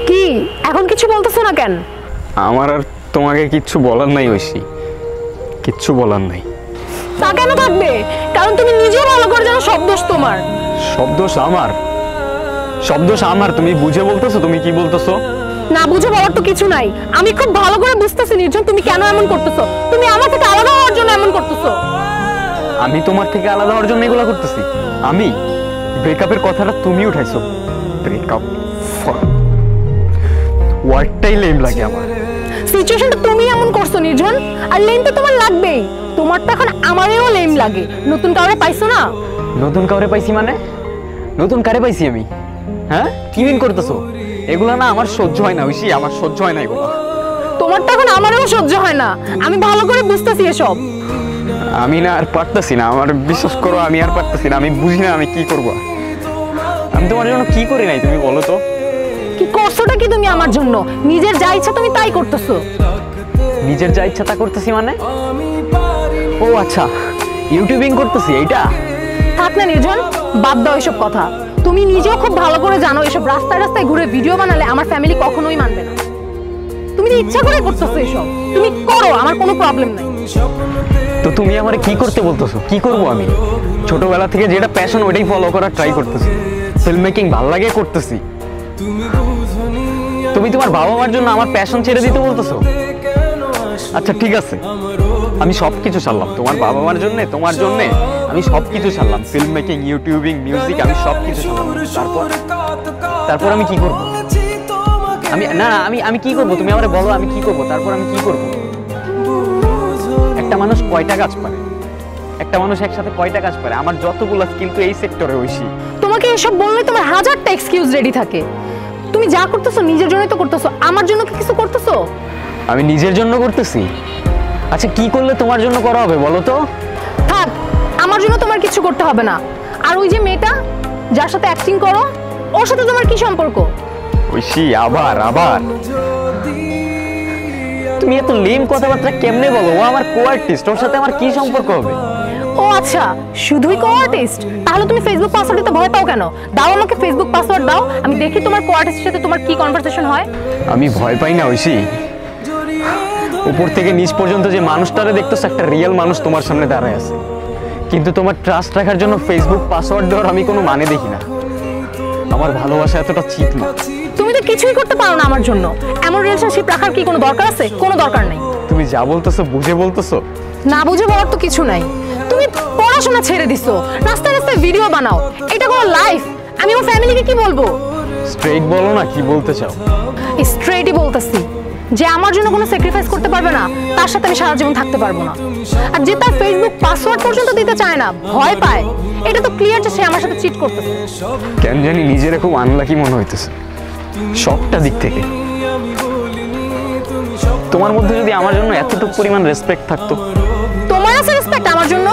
কি এখন কিছু বলতেছো না কেন? আমার আর তোমাকে কিচ্ছু বলার নাই ঐশী, কিচ্ছু বলার নাই। তা কেন থাকবে? কারণ তুমি নিজেও ভালো করে জানো সব দোষ তোমার। সব দোষ আমার? সব দোষ আমার? তুমি বুঝে বলতেছো? তুমি কি বলতেছো? না বুঝে বলার তো কিছু নাই। আমি খুব ভালো করে বুঝতেছি নির্জন তুমি কেন এমন করতেছো। তুমি আমার থেকে আলাদা হওয়ার জন্য এমন করতেছো। আমি তোমার থেকে আলাদা হওয়ার জন্য এগুলো করতেছি? আমি ব্রেকআপের কথাটা তুমি উঠাইছো। ব্রেকআপ ওয়ার্ডটাই লেম লাগে আমার। সিচুয়েশনটা তুমি এমন করছো নির্জন, আর লেম তো তোমার লাগবেই। তোমার তো এখন আমারও লেম লাগে। নতুন কাউরে পাইছো না? নতুন কাউরে পাইছি মানে? নতুন কারে পাইছি আমি? হ্যাঁ কি মিন করতেছো? এগুলা না আমার সহ্য হয় না ঐশী, আমার সহ্য হয় না এগুলো। তোমার তো এখন আমারও সহ্য হয় না। আমি ভালো করে বুঝতেছি এসব। আমি না আর পারতেছি না, আমার বিশ্বাস করো আমি আর পারতেছি না। আমি বুঝি না আমি কি করবো। আমি তোমার জন্য কি করি নাই তুমি বলো তো? কি করছোটা কি তুমি আমার জন্য? নিজের যা ইচ্ছা তুমি তাই করতেছো। নিজের যা ইচ্ছা তা করতেছি মানে? ও আচ্ছা, ইউটিউবিং করতেছি এইটা? থাক না নির্জন, বাদ দাও এসব কথা। তুমি নিজেও খুব ভালো করে জানো এসব রাস্তায় রাস্তায় ঘুরে ভিডিও বানালে আমার ফ্যামিলি কখনোই মানবে না। তুমি তো ইচ্ছা করে করতেছো এসব। তুমি করো, আমার কোনো প্রবলেম নাই। তো তুমি আমারে কি করতে বলতেছো? কি করব আমি? ছোটবেলা থেকে যেটা প্যাশন ওইটাই ফলো করার ট্রাই করতেছি। ফিল্ম মেকিং ভালো লাগে করতেছি। তুমি তোমার বাবা মার জন্য আমার প্যাশন ছেড়ে দিতে বলতেছো? আচ্ছা ঠিক আছে, আমি সবকিছু ছাড়লাম তোমার বাবা মার জন্য, তোমার জন্য আমি সবকিছু ছাড়লাম। ফিল্ম মেকিং, ইউটিউবিং, মিউজিক আমি সবকিছু ছাড়লাম। তারপর আমি কি করব? আমি কি করব? তুমি আমারে বলো আমি কি করব? তারপর আমি কি করব? একটা মানুষ কয়টা কাজ পারে? একটা মানুষ একসাথে কয়টা কাজ পারে? আমার যতগুলো স্কিল তো এই সেক্টরে ঐশী। তোমাকে এসব বললে তোমার হাজারটা এক্সকিউজ রেডি থাকে। তুমি যা করতেছো নিজের জন্যই তো করতেছো, আমার জন্য কি কিছু করতেছো? আমি নিজের জন্য করতেছি? আচ্ছা কি করলে তোমার জন্য করা হবে বলো তো? থাক, আমার জন্য তোমার কিছু করতে হবে না। আর ওই যে মেয়েটা যার সাথে অ্যাক্টিং করো, ওর সাথে তোমার কি সম্পর্ক? ঐশী আবার আবার তুমি এত লেম কথাবার্তা কেমনে বলো? ও আমার কো-আর্টিস্ট, ওর সাথে আমার কি সম্পর্ক হবে? ও আচ্ছা, শুধুই কো-আর্টিস্ট? তাহলে তুমি ফেসবুক পাসওয়ার্ড দিতে ভয় পাও কেন? দাও আমাকে ফেসবুক পাসওয়ার্ড দাও, আমি দেখি তোমার কো-আর্টিস্টের সাথে তোমার কি কনভারসেশন হয়। আমি ভয় পাই না ঐশী। উপর থেকে নিচ পর্যন্ত যে মানুষটারে দেখতেছ একটা রিয়েল মানুষ তোমার সামনে দাঁড়ায় আছে, কিন্তু তোমার ট্রাস্ট রাখার জন্য ফেসবুক পাসওয়ার্ড দেওয়ার আমি কোনো মানে দেখি না। আমার ভালোবাসা এতটা চিপ না। তুমি তো কিছুই করতে পারো না আমার জন্য। এমন রিলেশনশিপ রাখার কি কোনো দরকার আছে? কোনো দরকার নেই। তুমি যা বলতেছো বুঝে বলতেছো? না বুঝে বলার তো কিছু নাই। তুমি পড়াশোনা ছেড়ে দিছো, রাস্তায় রাস্তায় ভিডিও বানাও, এটা কোনো লাইফ? আমি আমার ফ্যামিলিকে কি বলবো? স্ট্রেইট বলো না কি বলতে চাও। স্ট্রেইটই বলতেছি যে আমার জন্য কোনো স্যাক্রিফাইস করতে পারবে না তার সাথে আমি সারা জীবন থাকতে পারবো না। আর যে তার ফেসবুক পাসওয়ার্ড পর্যন্ত দিতে চায় না, ভয় পায়, এটা তো ক্লিয়ার যে সে আমার সাথে চিট করতেছে। কেন জানি নিজেরা খুব আনলাকি মনে হইতেছে সবটা দিক থেকে। তোমার মধ্যে যদি আমার জন্য এতটুকু পরিমাণ রেসপেক্ট থাকতো। তোমার আছে রেসপেক্ট আমার জন্য?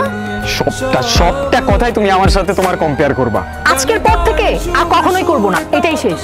সবটা কথাই তুমি আমার সাথে তোমার কম্পেয়ার করবা। আজকের পর থেকে আর কখনোই করবো না, এটাই শেষ।